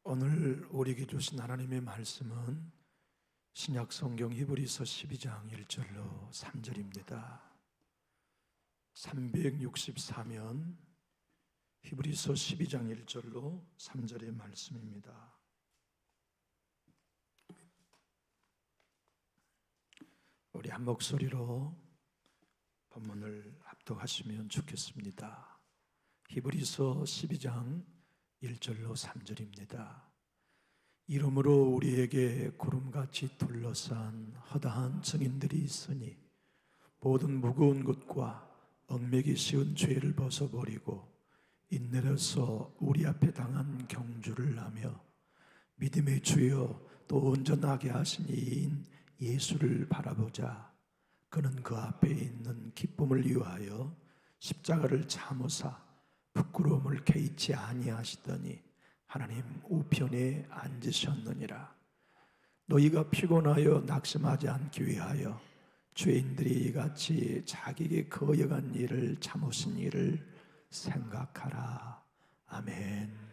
오늘 우리에게 주신 하나님의 말씀은 신약 성경 히브리서 12장 1절로 3절입니다. 364면 히브리서 12장 1절로 3절의 말씀입니다. 우리 한 목소리로 본문을 합독하시면 좋겠습니다. 히브리서 12장 1절로 3절입니다. 이러므로 우리에게 구름같이 둘러싼 허다한 증인들이 있으니 모든 무거운 것과 얽매기 쉬운 죄를 벗어버리고 인내로서 우리 앞에 당한 경주를 하며 믿음의 주여 또 온전하게 하신 이인 예수를 바라보자. 그는 그 앞에 있는 기쁨을 위하여 십자가를 참으사 부끄러움을 개의치 아니하시더니 하나님 우편에 앉으셨느니라. 너희가 피곤하여 낙심하지 않기 위하여 죄인들이 이같이 자기에게 거역한 일을 참으신 일을 생각하라. 아멘.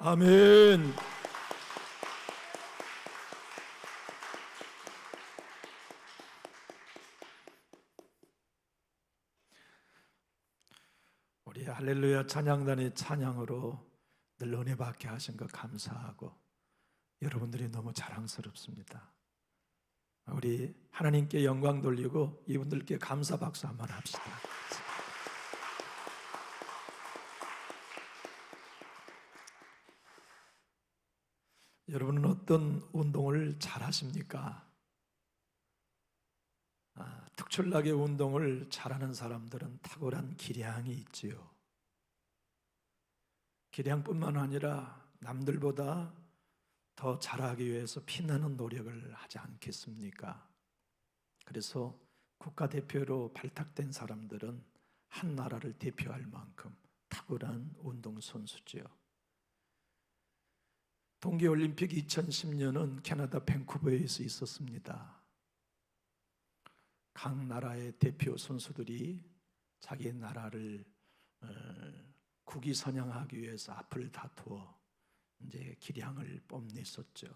아멘. 우리 할렐루야 찬양단의 찬양으로 늘 은혜 받게 하신 것 감사하고 여러분들이 너무 자랑스럽습니다. 우리 하나님께 영광 돌리고 이분들께 감사 박수 한번 합시다. 여러분은 어떤 운동을 잘 하십니까? 특출나게 운동을 잘하는 사람들은 탁월한 기량이 있지요. 기량뿐만 아니라 남들보다 더 잘하기 위해서 피나는 노력을 하지 않겠습니까? 그래서 국가대표로 발탁된 사람들은 한 나라를 대표할 만큼 탁월한 운동선수지요. 동계올림픽 2010년은 캐나다 밴쿠버에서 있었습니다. 각 나라의 대표 선수들이 자기 나라를 국위 선양하기 위해서 앞을 다투어 이제 기량을 뽐냈었죠.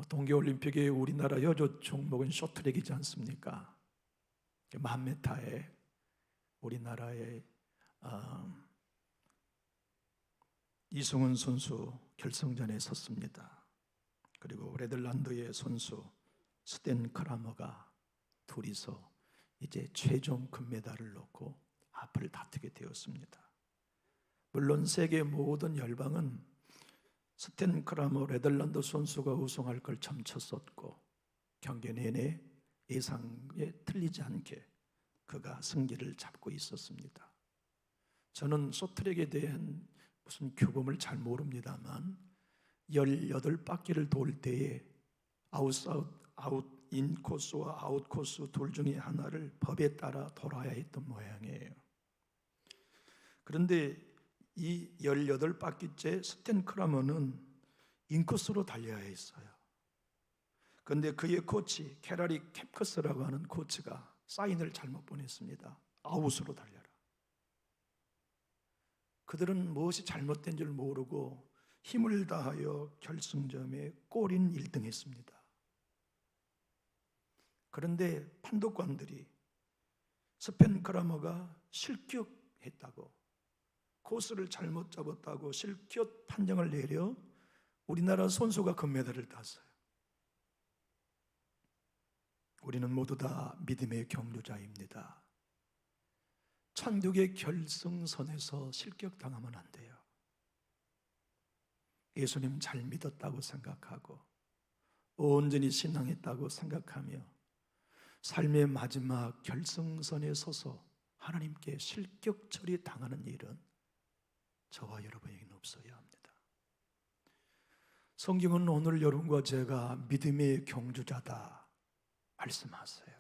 동계올림픽의 우리나라 여자 종목은 쇼트랙이지 않습니까? 1000m에 우리나라의 이승훈 선수 결승전에 섰습니다. 그리고 네덜란드의 선수 스텐 크라머가 둘이서 이제 최종 금메달을 놓고 앞을 다투게 되었습니다. 물론 세계 모든 열방은 스텐 크라머 네덜란드 선수가 우승할 걸 점쳤었고 경기 내내 예상에 틀리지 않게 그가 승기를 잡고 있었습니다. 저는 쇼트랙에 대한 무슨 규범을 잘 모릅니다만 18바퀴를 돌 때에 아웃인 코스와 아웃 코스 둘 중에 하나를 법에 따라 돌아야 했던 모양이에요. 그런데 이 18바퀴째 스텐 크라머는 인코스로 달려야 했어요. 그런데 그의 코치 캐라리 캡커스라고 하는 코치가 사인을 잘못 보냈습니다. 아웃으로 달려라. 그들은 무엇이 잘못된 줄 모르고 힘을 다하여 결승점에 골인 1등했습니다. 그런데 판독관들이 스펜 크라머가 실격했다고, 코스를 잘못 잡았다고 실격 판정을 내려 우리나라 선수가 금메달을 땄어요. 우리는 모두 다 믿음의 경주자입니다. 천국의 결승선에서 실격당하면 안 돼요. 예수님 잘 믿었다고 생각하고 온전히 신앙했다고 생각하며 삶의 마지막 결승선에 서서 하나님께 실격 처리당하는 일은 저와 여러분에게는 없어야 합니다. 성경은 오늘 여러분과 제가 믿음의 경주자다 말씀하세요.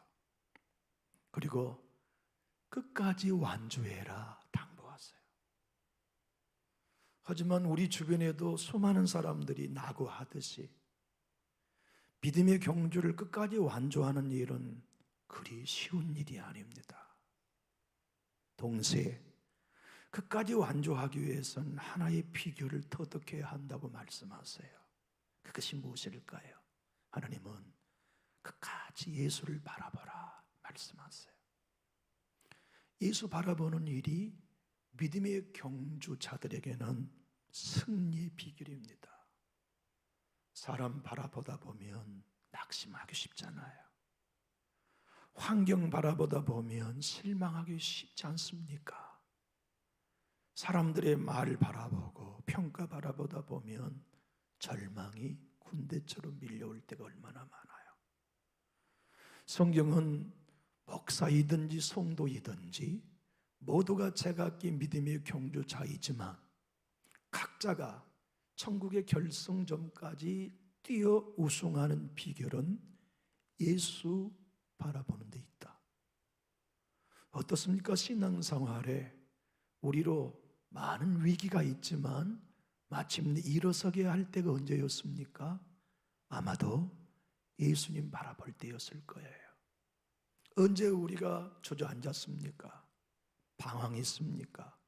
그리고 끝까지 완주해라 당부하세요. 하지만 우리 주변에도 수많은 사람들이 낙오하듯이 믿음의 경주를 끝까지 완주하는 일은 그리 쉬운 일이 아닙니다. 동시에 끝까지 완주하기 위해서는 하나의 비결을 터득해야 한다고 말씀하세요. 그것이 무엇일까요? 하나님은 끝까지 예수를 바라보라 말씀하세요. 예수 바라보는 일이 믿음의 경주자들에게는 승리의 비결입니다. 사람 바라보다 보면 낙심하기 쉽잖아요. 환경 바라보다 보면 실망하기 쉽지 않습니까? 사람들의 말을 바라보고 평가 바라보다 보면 절망이 군대처럼 밀려올 때가 얼마나 많아요. 성경은 목사이든지 성도이든지 모두가 제각기 믿음의 경주자이지만 각자가 천국의 결승점까지 뛰어 우승하는 비결은 예수 바라보는 데 있다. 어떻습니까? 신앙생활에 우리로 많은 위기가 있지만 마침내 일어서게 할 때가 언제였습니까? 아마도 예수님 바라볼 때였을 거예요. 언제 우리가 주저앉았습니까? 방황했습니까?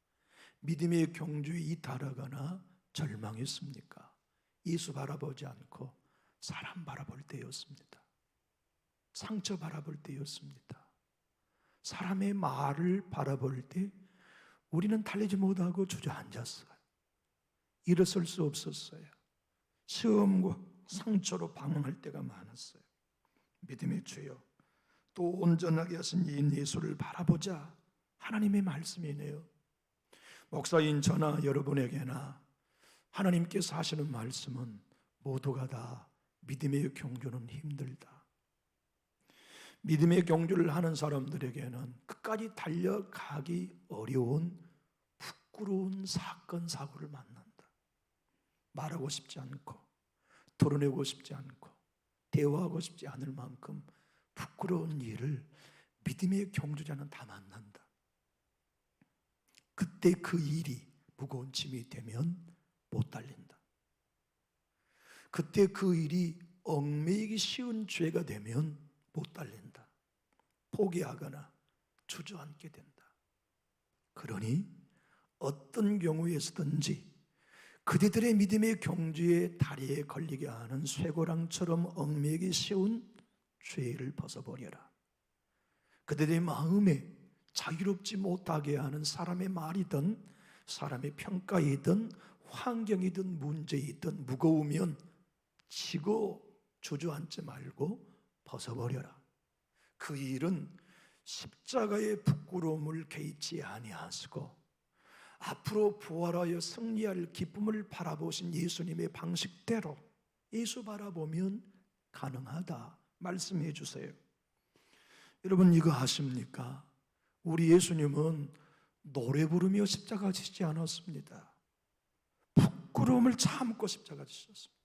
믿음의 경주에 이탈하거나 절망했습니까? 예수 바라보지 않고 사람 바라볼 때였습니다. 상처 바라볼 때였습니다. 사람의 말을 바라볼 때 우리는 달리지 못하고 주저앉았어요. 일어설 수 없었어요. 시험과 상처로 방황할 때가 많았어요. 믿음의 주여, 또 온전하게 하신 이 예수를 바라보자. 하나님의 말씀이네요. 목사인 저나 여러분에게나 하나님께서 하시는 말씀은 모두가 다 믿음의 경주는 힘들다. 믿음의 경주를 하는 사람들에게는 끝까지 달려가기 어려운 부끄러운 사건, 사고를 만난다. 말하고 싶지 않고 드러내고 싶지 않고 대화하고 싶지 않을 만큼 부끄러운 일을 믿음의 경주자는 다 만난다. 그때 그 일이 무거운 짐이 되면 못 달린다. 그때 그 일이 얽매이기 쉬운 죄가 되면 못 달린다. 포기하거나 주저앉게 된다. 그러니 어떤 경우에서든지 그대들의 믿음의 경주의 다리에 걸리게 하는 쇠고랑처럼 얽매이기 쉬운 죄를 벗어버려라. 그들의 마음에 자유롭지 못하게 하는 사람의 말이든 사람의 평가이든 환경이든 문제이든 무거우면 지고 주저앉지 말고 벗어버려라. 그 일은 십자가의 부끄러움을 개의치 아니하시고 앞으로 부활하여 승리할 기쁨을 바라보신 예수님의 방식대로 예수 바라보면 가능하다 말씀해 주세요. 여러분 이거 아십니까? 우리 예수님은 노래 부르며 십자가 지시지 않았습니다. 부끄러움을 참고 십자가 지셨습니다.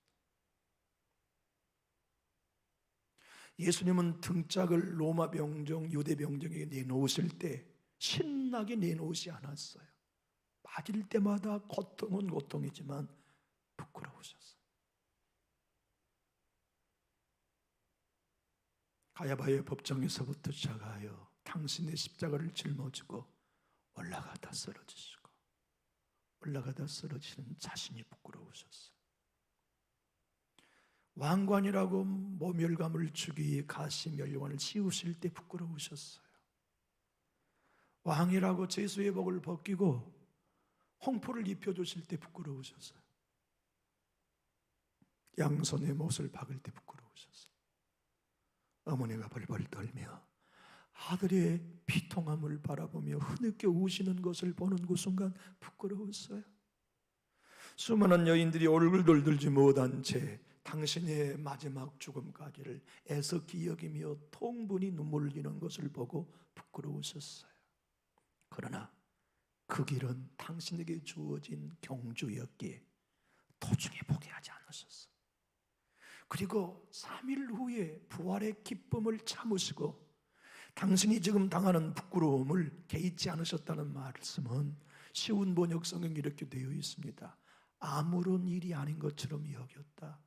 예수님은 등짝을 로마 병정, 유대 병정에게 내놓으실 때 신나게 내놓으시 않았어요. 맞을 때마다 고통은 고통이지만 부끄러우셨어요. 가야바의 법정에서부터 시작하여 당신의 십자가를 짊어지고 올라가다 쓰러지시고 올라가다 쓰러지는 자신이 부끄러우셨어요. 왕관이라고 모멸감을 주기 위해 가시면류관을 씌우실 때 부끄러우셨어요. 왕이라고 제수의 복을 벗기고 홍포를 입혀주실 때 부끄러우셨어요. 양손에 못을 박을 때 부끄러우셨어요. 어머니가 벌벌 떨며 아들의 비통함을 바라보며 흐느껴 우시는 것을 보는 그 순간 부끄러웠어요. 수많은 여인들이 얼굴도 들지 못한 채 당신의 마지막 죽음까지를 애석히 여기며 통분히 눈물을 흘리는 것을 보고 부끄러우셨어요. 그러나 그 길은 당신에게 주어진 경주였기에 도중에 포기하지 않으셨어요. 그리고 3일 후에 부활의 기쁨을 참으시고 당신이 지금 당하는 부끄러움을 개의치 않으셨다는 말씀은 쉬운 번역 성경에 이렇게 되어 있습니다. 아무런 일이 아닌 것처럼 여겼다.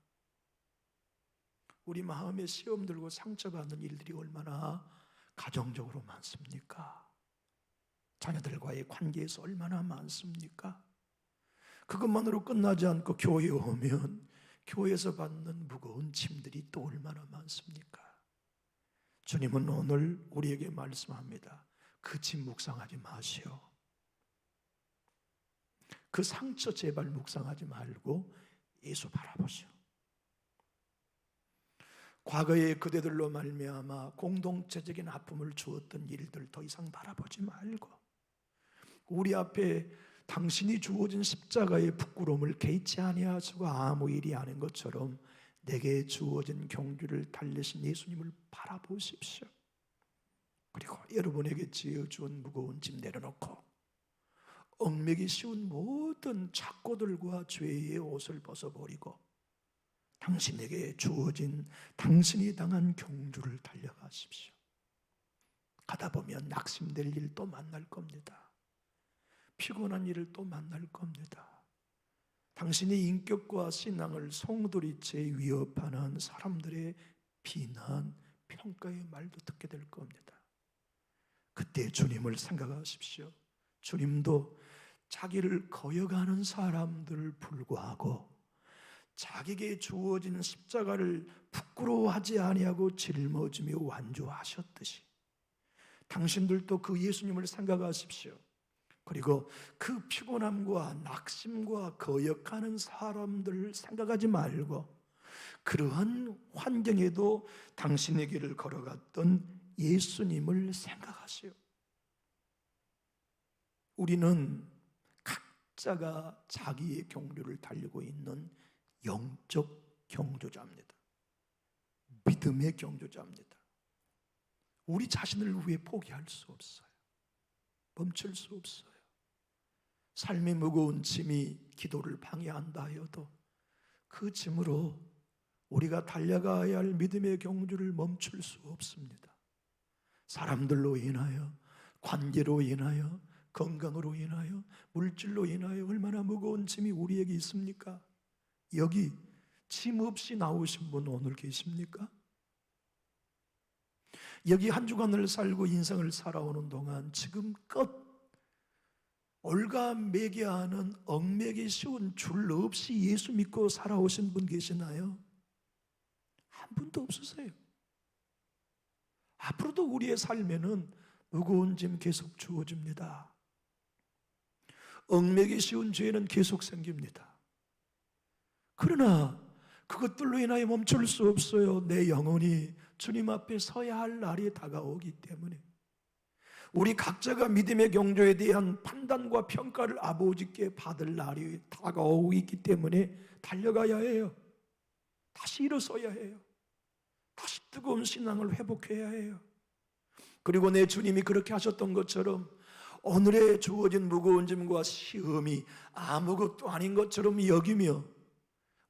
우리 마음에 시험 들고 상처받는 일들이 얼마나 가정적으로 많습니까? 자녀들과의 관계에서 얼마나 많습니까? 그것만으로 끝나지 않고 교회에 오면 교회에서 받는 무거운 짐들이 또 얼마나 많습니까? 주님은 오늘 우리에게 말씀합니다. 그 짐 묵상하지 마시오. 그 상처 제발 묵상하지 말고 예수 바라보시오. 과거의 그대들로 말미암아 공동체적인 아픔을 주었던 일들 더 이상 바라보지 말고 우리 앞에 당신이 주어진 십자가의 부끄러움을 개의치 아니하시고 아무 일이 아닌 것처럼 내게 주어진 경주를 달리신 예수님을 바라보십시오. 그리고 여러분에게 지어준 무거운 짐 내려놓고 얽매기 쉬운 모든 착고들과 죄의 옷을 벗어버리고 당신에게 주어진 당신이 당한 경주를 달려가십시오. 가다 보면 낙심될 일 또 만날 겁니다. 피곤한 일을 또 만날 겁니다. 당신의 인격과 신앙을 송두리째 위협하는 사람들의 비난, 평가의 말도 듣게 될 겁니다. 그때 주님을 생각하십시오. 주님도 자기를 거역하는 사람들을 불구하고 자기에게 주어진 십자가를 부끄러워하지 아니하고 짊어지며 완주하셨듯이 당신들도 그 예수님을 생각하십시오. 그리고 그 피곤함과 낙심과 거역하는 사람들을 생각하지 말고 그러한 환경에도 당신의 길을 걸어갔던 예수님을 생각하시오. 우리는 각자가 자기의 경주를 달리고 있는 영적 경주자입니다. 믿음의 경주자입니다. 우리 자신을 위해 포기할 수 없어요. 멈출 수 없어요. 삶의 무거운 짐이 기도를 방해한다 하여도 그 짐으로 우리가 달려가야 할 믿음의 경주를 멈출 수 없습니다. 사람들로 인하여, 관계로 인하여, 건강으로 인하여, 물질로 인하여 얼마나 무거운 짐이 우리에게 있습니까? 여기 짐 없이 나오신 분 오늘 계십니까? 여기 한 주간을 살고 인생을 살아오는 동안 지금껏 올가매게 하는 얽매기 쉬운 줄 없이 예수 믿고 살아오신 분 계시나요? 한 분도 없으세요. 앞으로도 우리의 삶에는 무거운 짐 계속 주어집니다. 얽매기 쉬운 죄는 계속 생깁니다. 그러나 그것들로 인하여 멈출 수 없어요. 내 영혼이 주님 앞에 서야 할 날이 다가오기 때문에 우리 각자가 믿음의 경주에 대한 판단과 평가를 아버지께 받을 날이 다가오고 있기 때문에 달려가야 해요. 다시 일어서야 해요. 다시 뜨거운 신앙을 회복해야 해요. 그리고 내 주님이 그렇게 하셨던 것처럼 오늘에 주어진 무거운 짐과 시험이 아무것도 아닌 것처럼 여기며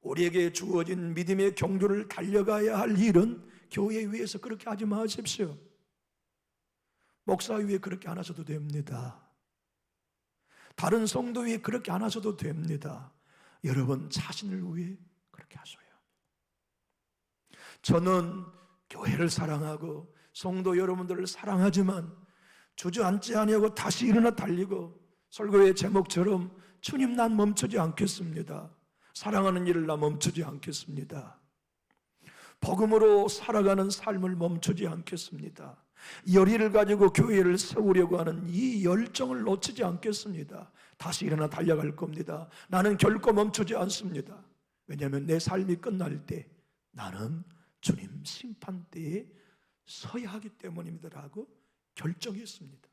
우리에게 주어진 믿음의 경주를 달려가야 할 일은 교회 위에서 그렇게 하지 마십시오. 목사 위에 그렇게 안 하셔도 됩니다. 다른 성도 위에 그렇게 안 하셔도 됩니다. 여러분 자신을 위해 그렇게 하셔요. 저는 교회를 사랑하고 성도 여러분들을 사랑하지만 주저앉지 아니하고 다시 일어나 달리고 설교의 제목처럼 주님 난 멈추지 않겠습니다. 사랑하는 일을 나 멈추지 않겠습니다. 복음으로 살아가는 삶을 멈추지 않겠습니다. 열의를 가지고 교회를 세우려고 하는 이 열정을 놓치지 않겠습니다. 다시 일어나 달려갈 겁니다. 나는 결코 멈추지 않습니다. 왜냐하면 내 삶이 끝날 때 나는 주님 심판대에 서야 하기 때문입니다라고 결정했습니다.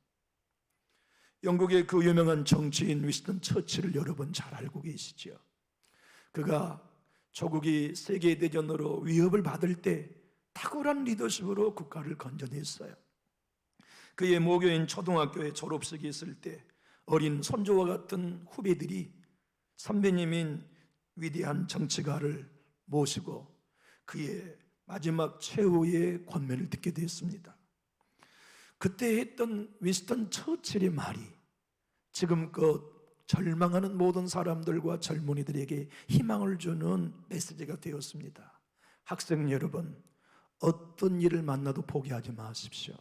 영국의 그 유명한 정치인 위스턴 처칠을 여러분 잘 알고 계시죠? 그가 조국이 세계대전으로 위협을 받을 때 탁월한 리더십으로 국가를 건져냈어요. 그의 모교인 초등학교에 졸업식이 있을 때 어린 손주와 같은 후배들이 선배님인 위대한 정치가를 모시고 그의 마지막 최후의 권면을 듣게 됐습니다. 그때 했던 위스턴 처칠의 말이 지금껏 절망하는 모든 사람들과 젊은이들에게 희망을 주는 메시지가 되었습니다. 학생 여러분, 어떤 일을 만나도 포기하지 마십시오.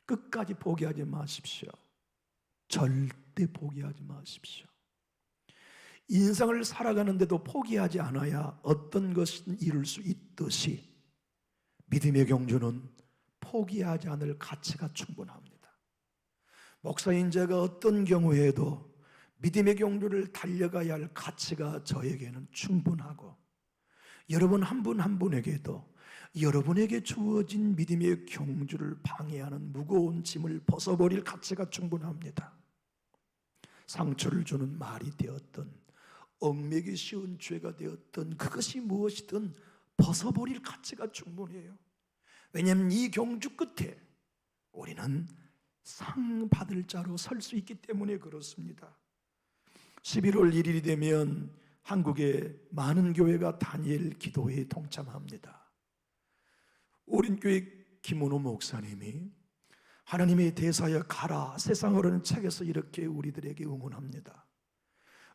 끝까지 포기하지 마십시오. 절대 포기하지 마십시오. 인생을 살아가는데도 포기하지 않아야 어떤 것은 이룰 수 있듯이 믿음의 경주는 포기하지 않을 가치가 충분합니다. 목사인 제가 어떤 경우에도 믿음의 경주를 달려가야 할 가치가 저에게는 충분하고 여러분 한 분 한 분에게도 여러분에게 주어진 믿음의 경주를 방해하는 무거운 짐을 벗어버릴 가치가 충분합니다. 상처를 주는 말이 되었던 얽매기 쉬운 죄가 되었던 그것이 무엇이든 벗어버릴 가치가 충분해요. 왜냐하면 이 경주 끝에 우리는 상 받을 자로 설 수 있기 때문에 그렇습니다. 11월 1일이 되면 한국의 많은 교회가 다니엘 기도회에 동참합니다. 오린교회 김은호 목사님이 하나님의 대사여 가라 세상으로는 책에서 이렇게 우리들에게 응원합니다.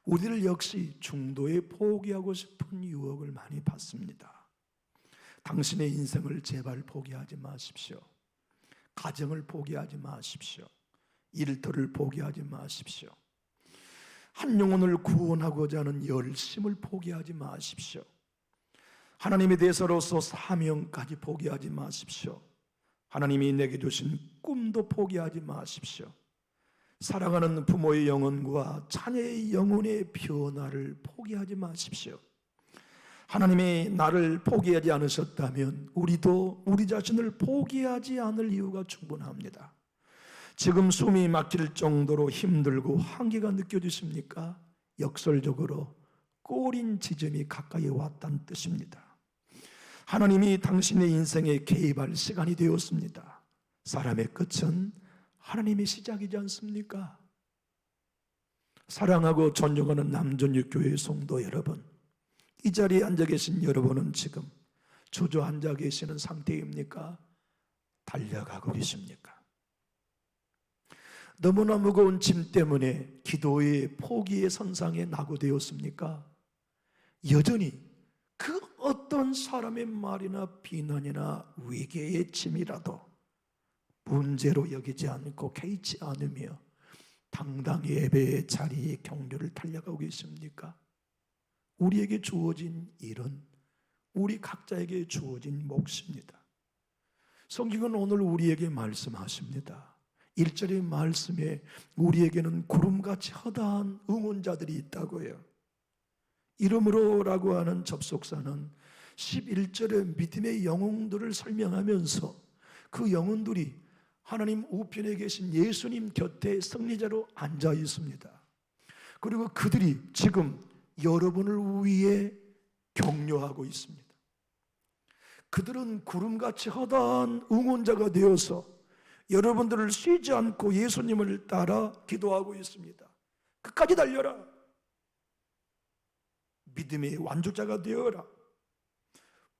우리들 역시 중도에 포기하고 싶은 유혹을 많이 받습니다. 당신의 인생을 제발 포기하지 마십시오. 가정을 포기하지 마십시오. 일터를 포기하지 마십시오. 한 영혼을 구원하고자 하는 열심을 포기하지 마십시오. 하나님의 대사로서 사명까지 포기하지 마십시오. 하나님이 내게 주신 꿈도 포기하지 마십시오. 사랑하는 부모의 영혼과 자녀의 영혼의 변화를 포기하지 마십시오. 하나님이 나를 포기하지 않으셨다면 우리도 우리 자신을 포기하지 않을 이유가 충분합니다. 지금 숨이 막힐 정도로 힘들고 한계가 느껴지십니까? 역설적으로 꼬린 지점이 가까이 왔다는 뜻입니다. 하나님이 당신의 인생에 개입할 시간이 되었습니다. 사람의 끝은 하나님의 시작이지 않습니까? 사랑하고 존경하는 남전육교회 성도 여러분, 이 자리에 앉아 계신 여러분은 지금 주저앉아 계시는 상태입니까? 달려가고 계십니까? 너무나 무거운 짐 때문에 기도의 포기의 선상에 낙오되었습니까? 여전히 그 어떤 사람의 말이나 비난이나 위계의 짐이라도 문제로 여기지 않고 개의치 않으며 당당히 예배의 자리의 경로를 달려가고 계십니까? 우리에게 주어진 일은 우리 각자에게 주어진 몫입니다. 성경은 오늘 우리에게 말씀하십니다. 1절의 말씀에 우리에게는 구름같이 허다한 응원자들이 있다고요. 이름으로라고 하는 접속사는 11절의 믿음의 영웅들을 설명하면서 그 영웅들이 하나님 우편에 계신 예수님 곁에 승리자로 앉아 있습니다. 그리고 그들이 지금 여러분을 위해 격려하고 있습니다. 그들은 구름같이 허다한 응원자가 되어서 여러분들을 쉬지 않고 예수님을 따라 기도하고 있습니다. 끝까지 달려라. 믿음의 완주자가 되어라.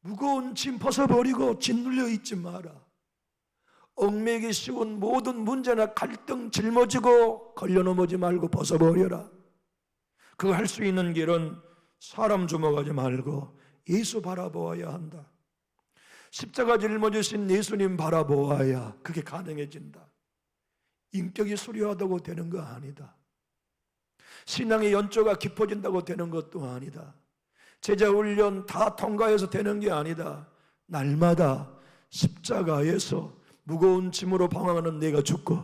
무거운 짐 벗어버리고 짓눌려 있지 마라. 얽매기 쉬운 모든 문제나 갈등 짊어지고 걸려넘어지 말고 벗어버려라. 그 할 수 있는 길은 사람 주목하지 말고 예수 바라보아야 한다. 십자가 짊어지신 예수님 바라보아야 그게 가능해진다. 인격이 수려하다고 되는 거 아니다. 신앙의 연조가 깊어진다고 되는 것도 아니다. 제자 훈련 다 통과해서 되는 게 아니다. 날마다 십자가에서 무거운 짐으로 방황하는 내가 죽고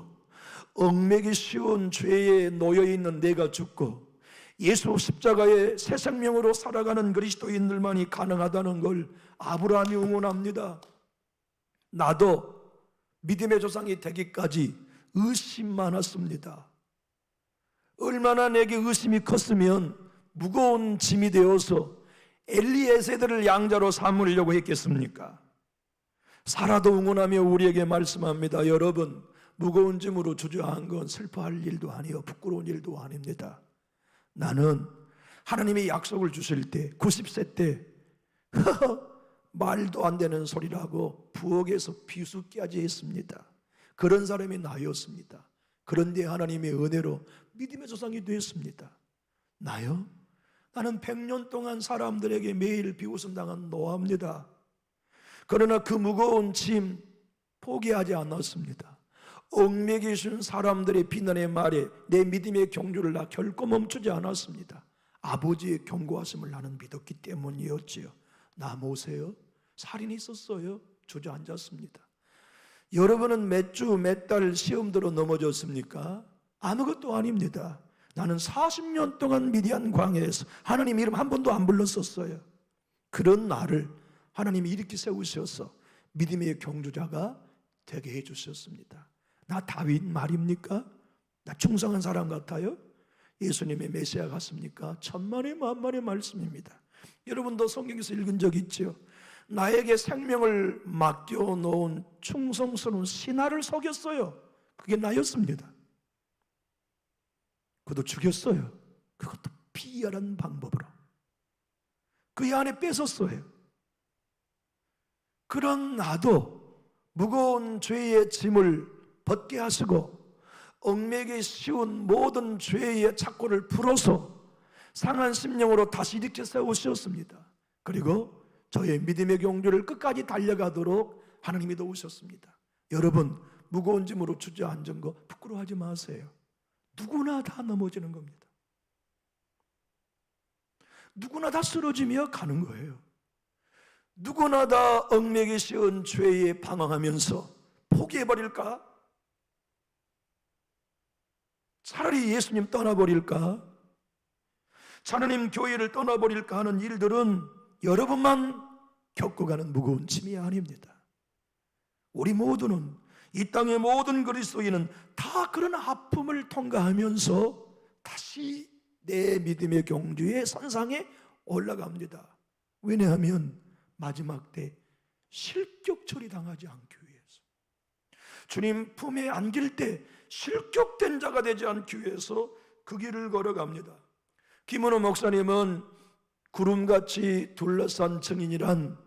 얽매기 쉬운 죄에 놓여있는 내가 죽고 예수 십자가의 새 생명으로 살아가는 그리스도인들만이 가능하다는 걸 아브라함이 응원합니다. 나도 믿음의 조상이 되기까지 의심 많았습니다. 얼마나 내게 의심이 컸으면 무거운 짐이 되어서 엘리에세들을 양자로 삼으려고 했겠습니까? 사라도 응원하며 우리에게 말씀합니다. 여러분, 무거운 짐으로 주저한 건 슬퍼할 일도 아니요 부끄러운 일도 아닙니다. 나는 하나님이 약속을 주실 때 90세 때 말도 안 되는 소리라고 부엌에서 비수까지 했습니다. 그런 사람이 나였습니다. 그런데 하나님의 은혜로 믿음의 조상이 되었습니다. 나요? 나는 100년 동안 사람들에게 매일 비웃음 당한 노아입니다. 그러나 그 무거운 짐 포기하지 않았습니다. 얽매기 쉬운 사람들의 비난의 말에 내 믿음의 경주를 나 결코 멈추지 않았습니다. 아버지의 경고하심을 나는 믿었기 때문이었지요. 나 모세요? 살인이 있었어요? 주저앉았습니다. 여러분은 몇 주, 몇 달 시험대로 넘어졌습니까? 아무것도 아닙니다. 나는 40년 동안 미디안 광야에서 하나님 이름 한 번도 안 불렀었어요. 그런 나를 하나님이 이렇게 세우셔서 믿음의 경주자가 되게 해주셨습니다. 나 다윗 말입니까? 나 충성한 사람 같아요? 예수님의 메시아 같습니까? 천만의 만만의 말씀입니다. 여러분도 성경에서 읽은 적 있죠? 나에게 생명을 맡겨놓은 충성스러운 신하를 속였어요. 그게 나였습니다. 그것도 죽였어요. 그것도 비열한 방법으로 그의 안에 뺏었어요. 그런 나도 무거운 죄의 짐을 벗게 하시고 얽매기 쉬운 모든 죄의 착고를 풀어서 상한 심령으로 다시 일으켜 세우셨습니다. 그리고 저의 믿음의 경주를 끝까지 달려가도록 하나님이 도우셨습니다. 여러분, 무거운 짐으로 주저앉은 거 부끄러워하지 마세요. 누구나 다 넘어지는 겁니다. 누구나 다 쓰러지며 가는 거예요. 누구나 다 얽매기 쉬운 죄에 방황하면서 포기해버릴까? 차라리 예수님 떠나버릴까? 하나님 교회를 떠나버릴까 하는 일들은 여러분만 겪어가는 무거운 짐이 아닙니다. 우리 모두는, 이 땅의 모든 그리스도인은 다 그런 아픔을 통과하면서 다시 내 믿음의 경주의 선상에 올라갑니다. 왜냐하면 마지막 때 실격 처리당하지 않기 위해서, 주님 품에 안길 때 실격된 자가 되지 않기 위해서 그 길을 걸어갑니다. 김은호 목사님은 구름같이 둘러싼 증인이란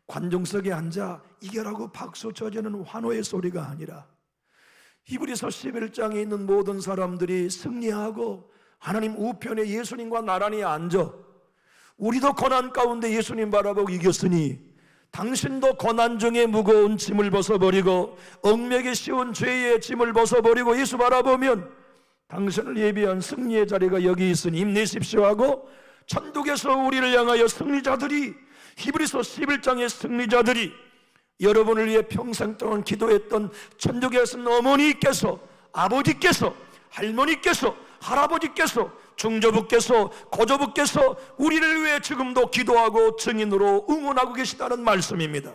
관중석에 앉아 이겨라고 박수 쳐주는 환호의 소리가 아니라 히브리서 11장에 있는 모든 사람들이 승리하고 하나님 우편에 예수님과 나란히 앉아 우리도 고난 가운데 예수님 바라보고 이겼으니 당신도 고난 중에 무거운 짐을 벗어버리고 얽매기 쉬운 죄의 짐을 벗어버리고 예수 바라보면 당신을 예비한 승리의 자리가 여기 있으니 힘내십시오 하고 천국에서 우리를 향하여 승리자들이, 히브리서 11장의 승리자들이, 여러분을 위해 평생 동안 기도했던 천국에 계신 어머니께서, 아버지께서, 할머니께서, 할아버지께서, 중조부께서, 고조부께서 우리를 위해 지금도 기도하고 증인으로 응원하고 계시다는 말씀입니다.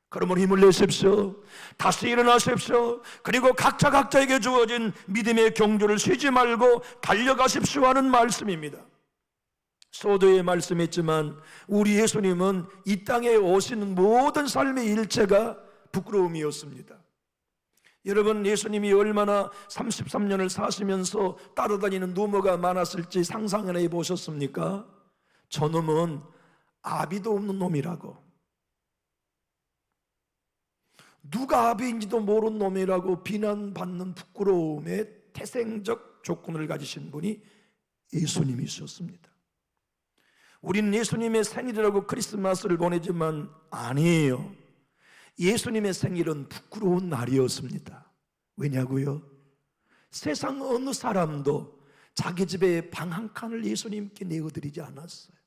그러므로 힘을 내십시오. 다시 일어나십시오. 그리고 각자에게 주어진 믿음의 경주를 쉬지 말고 달려가십시오 하는 말씀입니다. 소도에 말씀했지만 우리 예수님은 이 땅에 오시는 모든 삶의 일체가 부끄러움이었습니다. 여러분, 예수님이 얼마나 33년을 사시면서 따라다니는 누모가 많았을지 상상을 해보셨습니까? 저놈은 아비도 없는 놈이라고, 누가 아비인지도 모르는 놈이라고 비난받는 부끄러움의 태생적 조건을 가지신 분이 예수님이셨습니다. 우리는 예수님의 생일이라고 크리스마스를 보내지만 아니에요. 예수님의 생일은 부끄러운 날이었습니다. 왜냐고요? 세상 어느 사람도 자기 집에 방 한 칸을 예수님께 내어드리지 않았어요.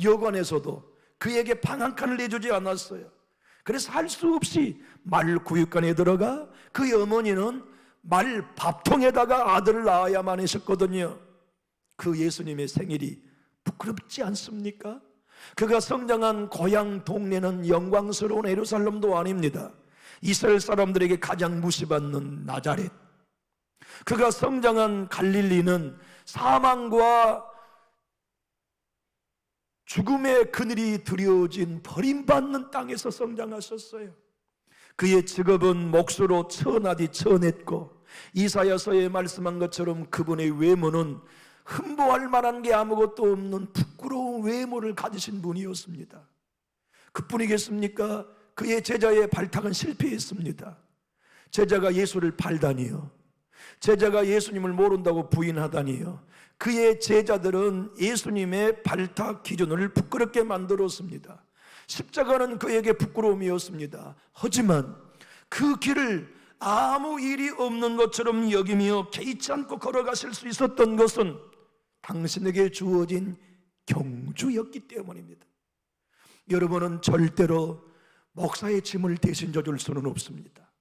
여관에서도 그에게 방 한 칸을 내주지 않았어요. 그래서 할 수 없이 말 구육간에 들어가 그의 어머니는 말 밥통에다가 아들을 낳아야만 하셨거든요. 그 예수님의 생일이 부끄럽지 않습니까? 그가 성장한 고향 동네는 영광스러운 예루살렘도 아닙니다. 이스라엘 사람들에게 가장 무시받는 나자렛, 그가 성장한 갈릴리는 사망과 죽음의 그늘이 드려진 버림받는 땅에서 성장하셨어요. 그의 직업은 목수로 천하디 천했고 이사야서에 말씀한 것처럼 그분의 외모는 흠모할 만한 게 아무것도 없는 부끄러운 외모를 가지신 분이었습니다. 그뿐이겠습니까? 그의 제자의 발탁은 실패했습니다. 제자가 예수를 팔다니요, 제자가 예수님을 모른다고 부인하다니요, 그의 제자들은 예수님의 발탁 기준을 부끄럽게 만들었습니다. 십자가는 그에게 부끄러움이었습니다. 하지만 그 길을 아무 일이 없는 것처럼 여기며 개의치 않고 걸어가실 수 있었던 것은 당신에게 주어진 경주였기 때문입니다. 여러분은 절대로 목사의 짐을 대신 져줄 수는 없습니다.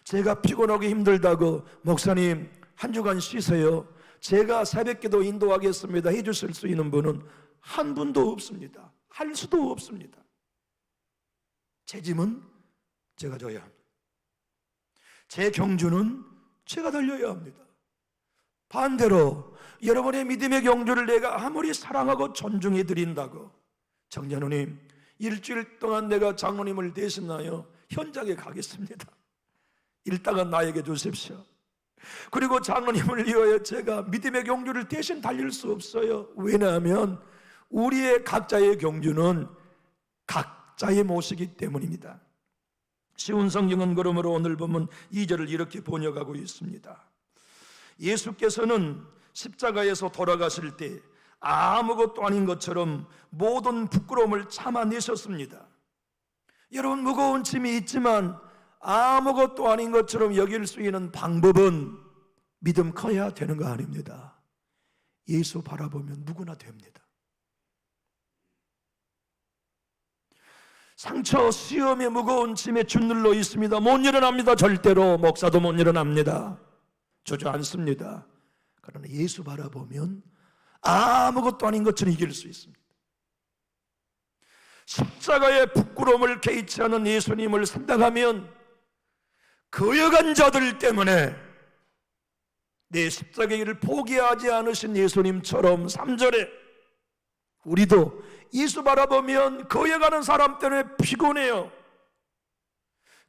제가 피곤하고 힘들다고 목사님 한 주간 쉬세요, 제가 새벽기도 인도하겠습니다 해주실 수 있는 분은 한 분도 없습니다. 할 수도 없습니다. 제 짐은 제가 져야 합니다. 제 경주는 제가 달려야 합니다. 반대로 여러분의 믿음의 경주를 내가 아무리 사랑하고 존중해 드린다고, 정장로님 일주일 동안 내가 장로님을 대신하여 현장에 가겠습니다, 일당은 나에게 주십시오. 그리고 장로님을 위하여 제가 믿음의 경주를 대신 달릴 수 없어요. 왜냐하면 우리의 각자의 경주는 각자의 몫이기 때문입니다. 쉬운 성경은 그러므로 오늘 보면 2절을 이렇게 번역하고 있습니다. 예수께서는 십자가에서 돌아가실 때 아무것도 아닌 것처럼 모든 부끄러움을 참아내셨습니다. 여러분, 무거운 짐이 있지만 아무것도 아닌 것처럼 여길 수 있는 방법은 믿음 커야 되는 거 아닙니다. 예수 바라보면 누구나 됩니다. 상처, 시험에 무거운 짐에 짓눌러 있습니다. 못 일어납니다. 절대로 목사도 못 일어납니다. 주저앉습니다. 그러나 예수 바라보면 아무것도 아닌 것처럼 이길 수 있습니다. 십자가의 부끄러움을 개의치 않은 예수님을 생각하면 거역한 자들 때문에 내 십자가의 길을 포기하지 않으신 예수님처럼 3절에 우리도 예수 바라보면 거여가는 사람 때문에 피곤해요.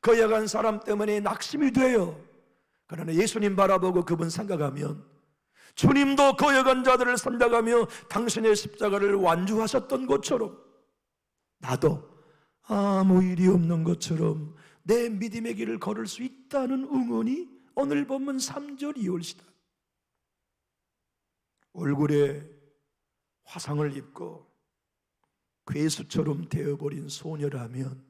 거여간 사람 때문에 낙심이 돼요. 그러나 예수님 바라보고 그분 생각하면 주님도 거여간 자들을 선택하며 당신의 십자가를 완주하셨던 것처럼 나도 아무 일이 없는 것처럼 내 믿음의 길을 걸을 수 있다는 응원이 오늘 본문 3절 이올시다. 얼굴에 화상을 입고 괴수처럼 되어버린 소녀라면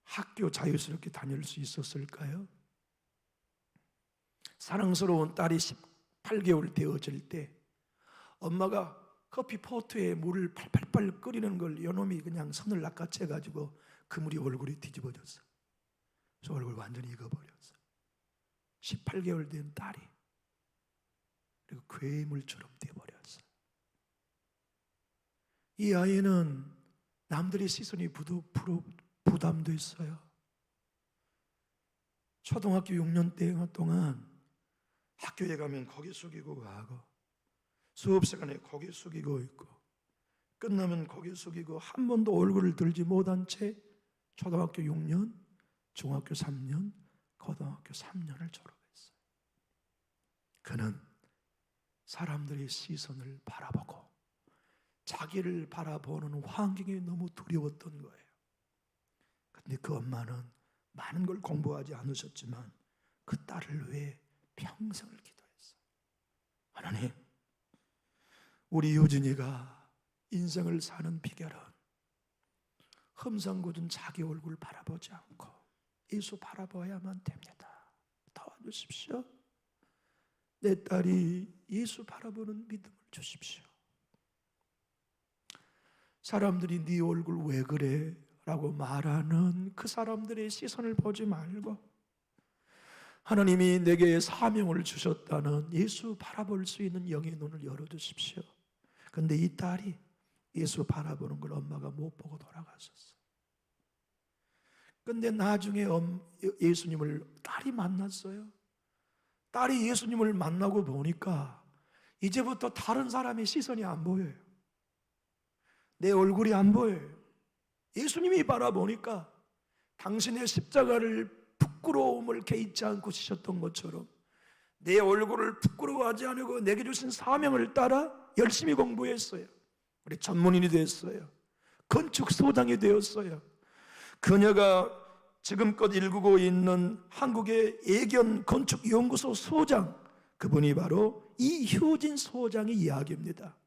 학교 자유스럽게 다닐 수 있었을까요? 사랑스러운 딸이 18개월 되어질 때 엄마가 커피 포트에 물을 팔팔팔 끓이는 걸 요놈이 그냥 손을 낚아채가지고 그 물이 얼굴에 뒤집어졌어. 그래서 얼굴 완전히 익어버렸어. 18개월 된 딸이 그리고 괴물처럼 되어버렸어. 이 아이는 남들의 시선이 부담됐어요. 초등학교 6년 동안 학교에 가면 고개 숙이고 가고 수업 시간에 고개 숙이고 있고 끝나면 고개 숙이고 한 번도 얼굴을 들지 못한 채 초등학교 6년, 중학교 3년, 고등학교 3년을 졸업했어요. 그는 사람들의 시선을 바라보고 자기를 바라보는 환경이 너무 두려웠던 거예요. 근데 그 엄마는 많은 걸 공부하지 않으셨지만 그 딸을 위해 평생을 기도했어요. 하나님, 우리 유진이가 인생을 사는 비결은 흠상궂은 자기 얼굴 바라보지 않고 예수 바라봐야만 됩니다. 도와주십시오. 내 딸이 예수 바라보는 믿음을 주십시오. 사람들이 네 얼굴 왜 그래? 라고 말하는 그 사람들의 시선을 보지 말고 하나님이 내게 사명을 주셨다는 예수 바라볼 수 있는 영의 눈을 열어주십시오. 근데 이 딸이 예수 바라보는 걸 엄마가 못 보고 돌아갔었어. 근데 나중에 예수님을 딸이 만났어요. 딸이 예수님을 만나고 보니까 이제부터 다른 사람의 시선이 안 보여요. 내 얼굴이 안 보여요. 예수님이 바라보니까 당신의 십자가를 부끄러움을 개의치 않고 지셨던 것처럼 내 얼굴을 부끄러워하지 않고 내게 주신 사명을 따라 열심히 공부했어요. 우리 전문인이 됐어요. 건축소장이 되었어요. 그녀가 지금껏 일구고 있는 한국의 예견 건축연구소 소장, 그분이 바로 이효진 소장의 이야기입니다.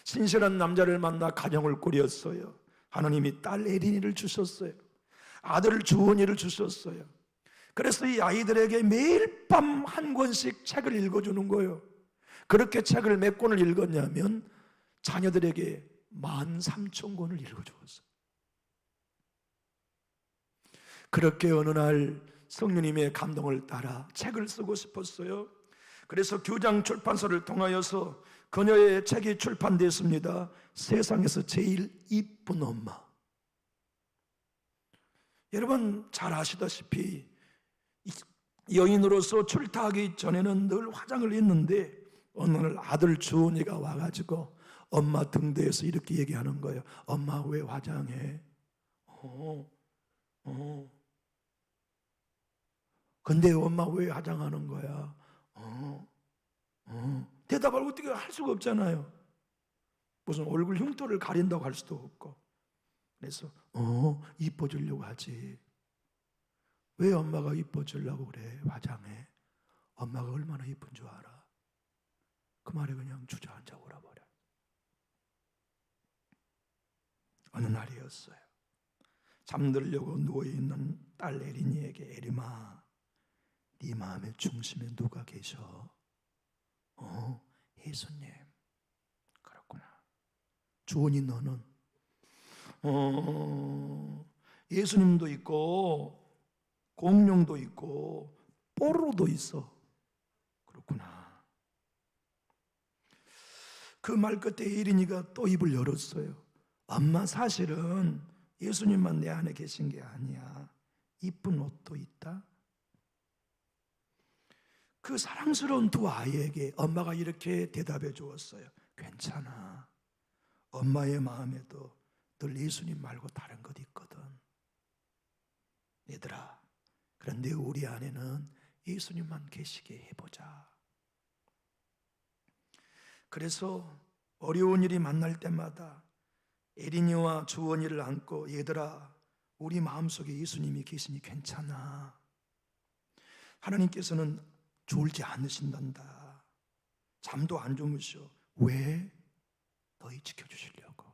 신실한 남자를 만나 가정을 꾸렸어요. 하나님이 딸 에린이를 주셨어요. 아들 주원이를 주셨어요. 그래서 이 아이들에게 매일 밤 한 권씩 책을 읽어주는 거예요. 그렇게 책을 몇 권을 읽었냐면 자녀들에게 13,000권을 읽어주었어요. 그렇게 어느 날 성령님의 감동을 따라 책을 쓰고 싶었어요. 그래서 교장 출판사를 통하여서 그녀의 책이 출판됐습니다. 세상에서 제일 이쁜 엄마. 여러분 잘 아시다시피 여인으로서 출타하기 전에는 늘 화장을 했는데 어느 날 아들 주원이가 와가지고 엄마 등대에서 이렇게 얘기하는 거예요. 엄마 왜 화장해? 근데 엄마 왜 화장하는 거야? 대답을 어떻게 할 수가 없잖아요. 무슨 얼굴 흉터를 가린다고 할 수도 없고. 그래서 이뻐지려고 하지. 왜 엄마가 이뻐지려고 그래? 화장해. 엄마가 얼마나 이쁜 줄 알아? 그 말에 그냥 주저앉아 울어버려. 어느 날이었어요. 잠들려고 누워있는 딸 에린이에게 에리마, 네 마음의 중심에 누가 계셔? 예수님. 그렇구나. 주원이 너는 예수님도 있고 공룡도 있고 뽀로로도 있어. 그렇구나. 그 말 끝에 에린이가 또 입을 열었어요. 엄마 사실은 예수님만 내 안에 계신 게 아니야. 이쁜 옷도 있다. 그 사랑스러운 두 아이에게 엄마가 이렇게 대답해 주었어요. 괜찮아. 엄마의 마음에도 늘 예수님 말고 다른 것 있거든. 얘들아, 그런데 우리 안에는 예수님만 계시게 해보자. 그래서 어려운 일이 만날 때마다 에린이와 주원이를 안고 얘들아, 우리 마음속에 예수님이 계시니 괜찮아. 하나님께서는 졸지 않으신단다. 잠도 안 주무셔. 왜? 너희 지켜주시려고.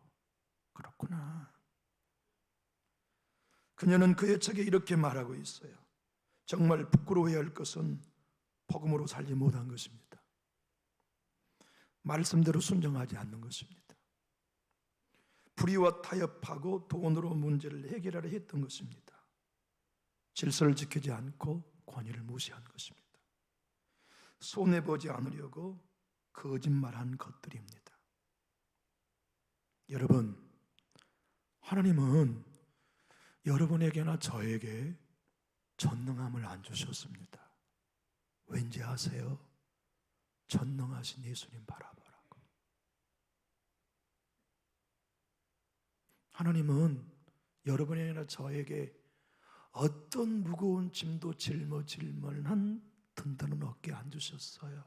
그렇구나. 그녀는 그의 책에 이렇게 말하고 있어요. 정말 부끄러워해야 할 것은 복음으로 살지 못한 것입니다. 말씀대로 순종하지 않는 것입니다. 불의와 타협하고 돈으로 문제를 해결하려 했던 것입니다. 질서를 지키지 않고 권위를 무시한 것입니다. 손해보지 않으려고 거짓말한 것들입니다. 여러분, 하나님은 여러분에게나 저에게 전능함을 안 주셨습니다. 왠지 아세요? 전능하신 예수님 바라보라고. 하나님은 여러분에게나 저에게 어떤 무거운 짐도 짊어질만한 든든한 어깨 안 주셨어요.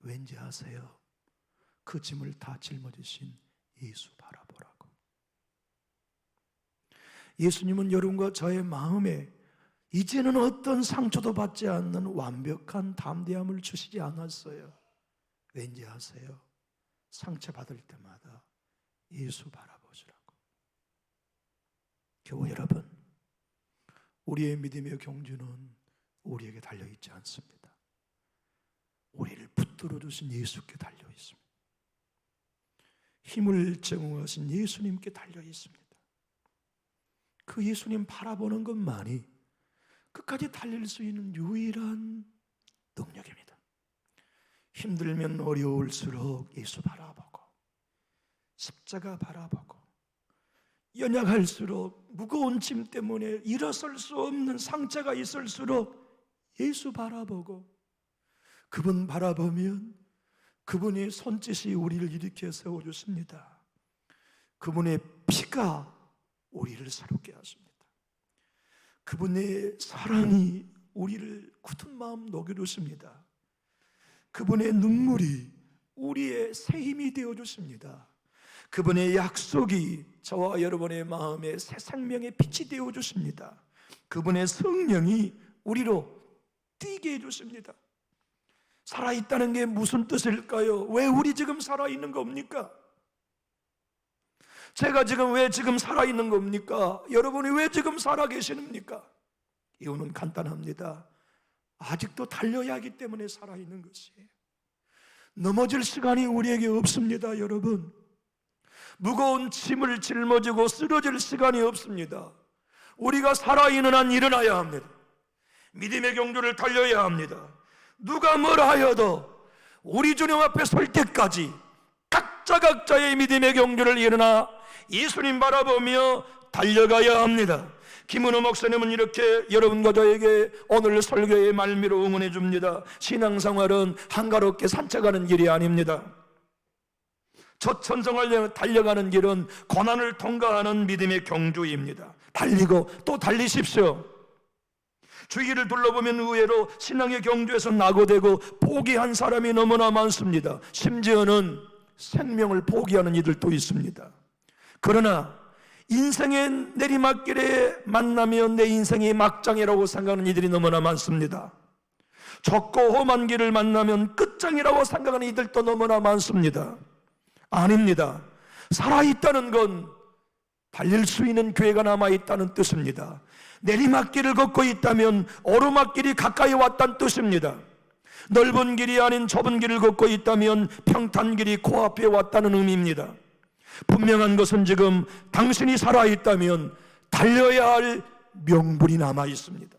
왠지 아세요? 그 짐을 다 짊어지신 예수 바라보라고. 예수님은 여러분과 저의 마음에 이제는 어떤 상처도 받지 않는 완벽한 담대함을 주시지 않았어요. 왠지 아세요? 상처받을 때마다 예수 바라보시라고. 교회 여러분, 우리의 믿음의 경주는 우리에게 달려있지 않습니다. 우리를 붙들어 주신 예수께 달려 있습니다. 힘을 제공하신 예수님께 달려 있습니다. 그 예수님 바라보는 것만이 끝까지 달릴 수 있는 유일한 능력입니다. 힘들면 어려울수록 예수 바라보고, 십자가 바라보고, 연약할수록 무거운 짐 때문에 일어설 수 없는 상처가 있을수록 예수 바라보고, 그분 바라보면 그분의 손짓이 우리를 일으켜 세워주십니다. 그분의 피가 우리를 새롭게 하십니다. 그분의 사랑이 우리를 굳은 마음 녹여주십니다. 그분의 눈물이 우리의 새 힘이 되어주십니다. 그분의 약속이 저와 여러분의 마음에 새 생명의 빛이 되어주십니다. 그분의 성령이 우리로 뛰게 해주십니다. 살아있다는 게 무슨 뜻일까요? 왜 우리 지금 살아있는 겁니까? 제가 지금 왜 지금 살아있는 겁니까? 여러분이 왜 지금 살아계십니까? 이유는 간단합니다. 아직도 달려야 하기 때문에 살아있는 것이에요. 넘어질 시간이 우리에게 없습니다. 여러분, 무거운 짐을 짊어지고 쓰러질 시간이 없습니다. 우리가 살아있는 한 일어나야 합니다. 믿음의 경주를 달려야 합니다. 누가 뭐라 하여도 우리 주님 앞에 설 때까지 각자의 믿음의 경주를 일어나 예수님 바라보며 달려가야 합니다. 김은호 목사님은 이렇게 여러분과 저에게 오늘 설교의 말미로 응원해 줍니다. 신앙생활은 한가롭게 산책하는 길이 아닙니다. 저천성을 달려가는 길은 고난을 통과하는 믿음의 경주입니다. 달리고 또 달리십시오. 주위를 둘러보면 의외로 신앙의 경주에서 낙오되고 포기한 사람이 너무나 많습니다. 심지어는 생명을 포기하는 이들도 있습니다. 그러나 인생의 내리막길에 만나면 내 인생이 막장이라고 생각하는 이들이 너무나 많습니다. 좁고 험한 길을 만나면 끝장이라고 생각하는 이들도 너무나 많습니다. 아닙니다. 살아있다는 건 달릴 수 있는 기회가 남아있다는 뜻입니다. 내리막길을 걷고 있다면 오르막길이 가까이 왔다는 뜻입니다. 넓은 길이 아닌 좁은 길을 걷고 있다면 평탄길이 코앞에 왔다는 의미입니다. 분명한 것은 지금 당신이 살아있다면 달려야 할 명분이 남아있습니다.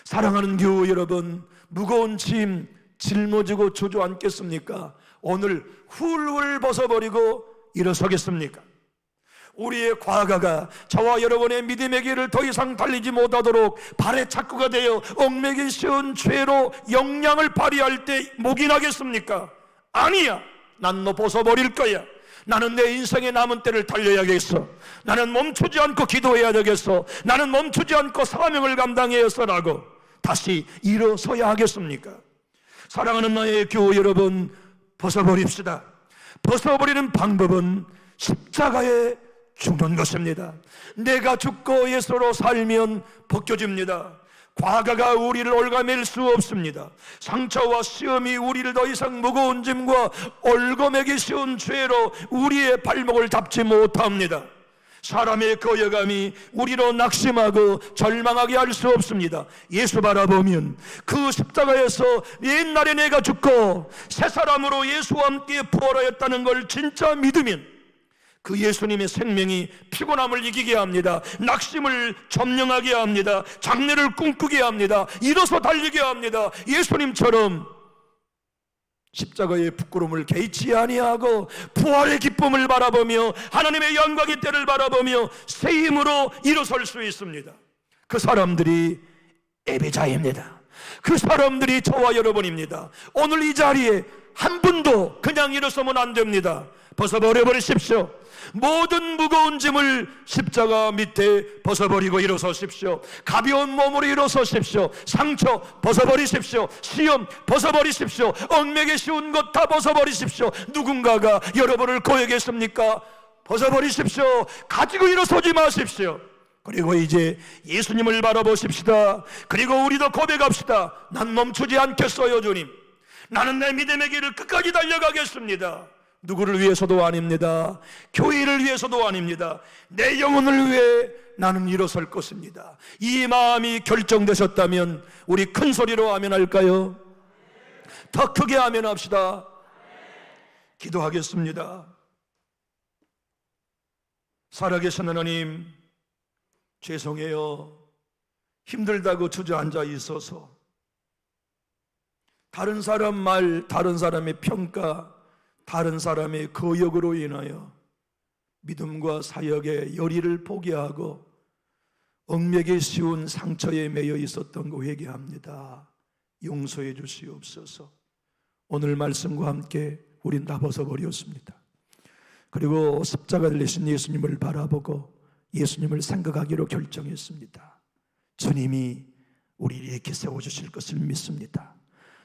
사랑하는 교우 여러분, 무거운 짐 짊어지고 주저앉겠습니까? 오늘 훌훌 벗어버리고 일어서겠습니까? 우리의 과거가 저와 여러분의 믿음의 길을 더 이상 달리지 못하도록 발의 착구가 되어 얽매기 쉬운 죄로 영향을 발휘할 때 목이 나겠습니까? 아니야. 난 너 벗어버릴 거야. 나는 내 인생의 남은 때를 달려야겠어. 나는 멈추지 않고 기도해야 되겠어. 나는 멈추지 않고 사명을 감당해야겠어라고 다시 일어서야 하겠습니까? 사랑하는 나의 교우 여러분, 벗어버립시다. 벗어버리는 방법은 십자가에 죽는 것입니다. 내가 죽고 예수로 살면 벗겨집니다. 과거가 우리를 올가맬 수 없습니다. 상처와 시험이 우리를 더 이상 무거운 짐과 올거매기 쉬운 죄로 우리의 발목을 잡지 못합니다. 사람의 거여감이 우리로 낙심하고 절망하게 할 수 없습니다. 예수 바라보면 그 십자가에서 옛날에 내가 죽고 새 사람으로 예수와 함께 부활하였다는 걸 진짜 믿으면 그 예수님의 생명이 피곤함을 이기게 합니다. 낙심을 점령하게 합니다. 장래를 꿈꾸게 합니다. 일어서 달리게 합니다. 예수님처럼 십자가의 부끄러움을 개의치 아니하고 부활의 기쁨을 바라보며 하나님의 영광의 때를 바라보며 새 힘으로 일어설 수 있습니다. 그 사람들이 예배자입니다. 그 사람들이 저와 여러분입니다. 오늘 이 자리에 한 분도 그냥 일어서면 안 됩니다. 벗어버려버리십시오. 모든 무거운 짐을 십자가 밑에 벗어버리고 일어서십시오. 가벼운 몸으로 일어서십시오. 상처 벗어버리십시오. 시험 벗어버리십시오. 얽매기 쉬운 것 다 벗어버리십시오. 누군가가 여러분을 고역했습니까? 벗어버리십시오. 가지고 일어서지 마십시오. 그리고 이제 예수님을 바라보십시다. 그리고 우리도 고백합시다. 난 멈추지 않겠어요, 주님. 나는 내 믿음의 길을 끝까지 달려가겠습니다. 누구를 위해서도 아닙니다. 교회를 위해서도 아닙니다. 내 영혼을 위해 나는 일어설 것입니다. 이 마음이 결정되셨다면 우리 큰 소리로 아멘할까요? 더 크게 아멘합시다. 기도하겠습니다. 살아계신 하나님, 죄송해요. 힘들다고 주저앉아 있어서 다른 사람 말, 다른 사람의 평가, 다른 사람의 거역으로 인하여 믿음과 사역의 열의를 포기하고 얽매기 쉬운 상처에 매여 있었던 거 회개합니다. 용서해 주시옵소서. 오늘 말씀과 함께 우린 다 벗어버렸습니다. 그리고 십자가를 내신 예수님을 바라보고 예수님을 생각하기로 결정했습니다. 주님이 우리를 이렇게 세워주실 것을 믿습니다.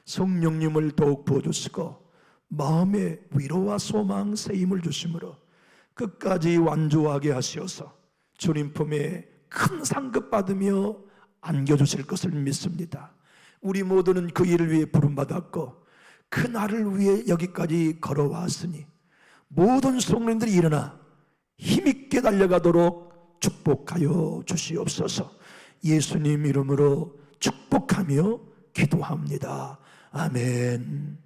성령님을 더욱 부어주시고 마음의 위로와 소망, 새 힘을 주심으로 끝까지 완주하게 하시어서 주님 품에 큰 상급 받으며 안겨주실 것을 믿습니다. 우리 모두는 그 일을 위해 부름받았고 그 날을 위해 여기까지 걸어왔으니 모든 성령들이 일어나 힘있게 달려가도록 축복하여 주시옵소서. 예수님 이름으로 축복하며 기도합니다. 아멘.